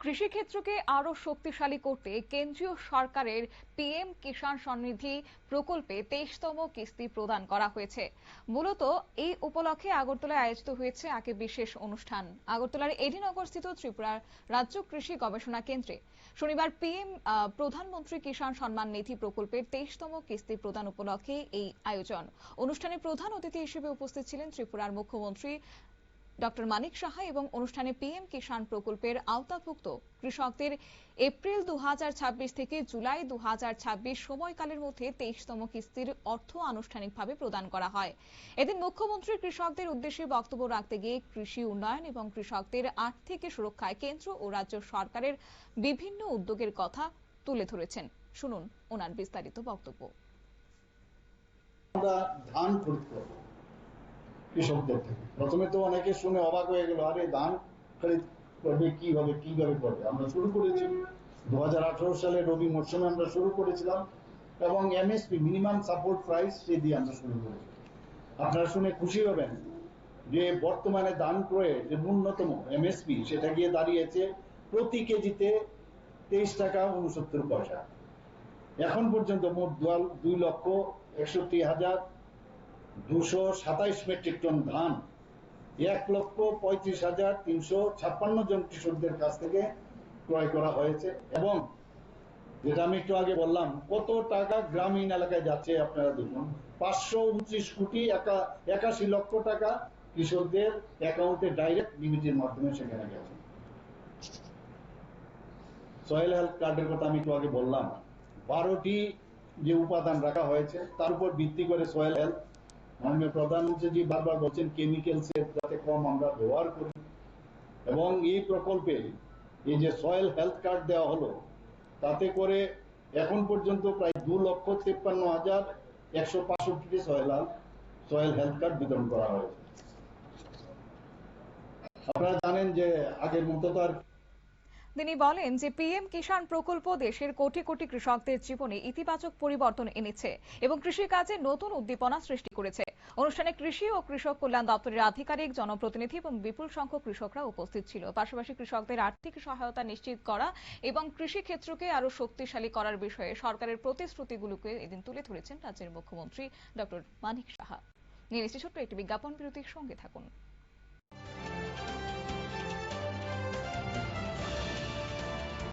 কৃষিক্ষেত্রকে আরো শক্তিশালী করতে কেন্দ্রীয় সরকারের পিএম কিষাণ সমৃদ্ধি প্রকল্পে 23তম কিস্তি প্রদান করা হয়েছে। মূলত এই উপলক্ষে আগরতলায় আয়োজিত হয়েছে এক বিশেষ অনুষ্ঠান। আগরতলার এডিনগরস্থিত ত্রিপুরার রাজ্য কৃষি গবেষণা কেন্দ্রে শনিবার পিএম প্রধানমন্ত্রী কিষাণ সম্মান নিধি প্রকল্পের 23তম কিস্তি প্রদান উপলক্ষে এই আয়োজন। অনুষ্ঠানে প্রধান অতিথি হিসেবে উপস্থিত ছিলেন ত্রিপুরার মুখ্যমন্ত্রী ডক্টর মানিক সাহা এবং অনুষ্ঠানে পিএম কিষাণ প্রকল্পের আওতাভুক্ত কৃষকদের এপ্রিল 2026 থেকে জুলাই 2026 সময়কালের মধ্যে 23তম কিস্তির অর্থ আনুষ্ঠানিকভাবে প্রদান করা হয়। এদিন মুখ্যমন্ত্রী কৃষকদের উদ্দেশ্যে বক্তব্য রাখতে গিয়ে কৃষি উন্নয়ন এবং কৃষকদের আর্থিক সুরক্ষায় কেন্দ্র ও রাজ্য সরকারের বিভিন্ন উদ্যোগের কথা তুলে ধরেছেন। শুনুন ওনার বিস্তারিত বক্তব্য। ধান খরিদ করব কৃষকদের থেকে। প্রথমে তো অনেকে শুনে অবাক হয়ে গেল, আরে ধান খরিদ করবে কিভাবে করবে। আমরা শুরু করেছি 2018 সালে রবি মরশুমে আমরা শুরু করেছিলাম এবং এমএসপি মিনিমাম সাপোর্ট প্রাইস সে দিয়ে আমরা শুরু করেছি। আপনারা শুনে খুশি হবেন যে বর্তমানে ধান ক্রয়ে যে ন্যূনতম এমএসপি সেটা গিয়ে দাঁড়িয়েছে প্রতি কেজিতে 23 টাকা 69 পয়সা। এখন পর্যন্ত মোট 2,61,227 মেট্রিক টন ধান 1,35,356 জন কৃষকদের কাছ থেকে ক্রয় করা হয়েছে। এবং যেটা আমি একটু আগে বললাম, কত টাকা গ্রামীণ এলাকায় যাচ্ছে আপনারা দেখুন। 529,81 লক্ষ টাকা কৃষকদের অ্যাকাউন্টে ডাইরেক্ট ডিবিটির মাধ্যমে সেখানে গেছে। সয়েল হেলথ কার্ডের কথা আমি একটু আগে বললাম, 12টি যে উপাদান রাখা হয়েছে তার উপর ভিত্তি করে সয়েল হেলথ, মাননীয় প্রধানমন্ত্রী বারবার বলছেন কেমিক্যালসের যাতে কম আমরা ব্যবহার করি। এবং এই প্রকল্পে এই যে সয়েল হেলথ কার্ড দেওয়া হলো, তাতে করে এখন পর্যন্ত প্রায় 2,53,165টি সয়েল হেলথ কার্ড বিতরণ করা হয়েছে। আপনারা জানেন যে আগের মতো তো আর। তিনি বলেন যে পিএম কিষাণ প্রকল্প দেশের কোটি কোটি কৃষকদের জীবনে ইতিবাচক পরিবর্তন এনেছে এবং কৃষিকাজে নতুন উদ্দীপনা সৃষ্টি করেছে। অনুষ্ঠানে কৃষি ও কৃষক কল্যাণ দপ্তরের আধিকারিক, জনপ্রতিনিধি এবং বিপুল সংখ্যক কৃষকরা উপস্থিত ছিল। পাশাপাশি কৃষকদের আর্থিক সহায়তা নিশ্চিত করা এবং কৃষি ক্ষেত্রকে আরো শক্তিশালী করার বিষয়ে সরকারের প্রতিশ্রুতিগুলোকে এদিন তুলে ধরেছেন রাজ্যের মুখ্যমন্ত্রী ডক্টর মানিক সাহা। নিয়ে ছোট্ট একটি বিজ্ঞাপন বিরতির সঙ্গে থাকুন।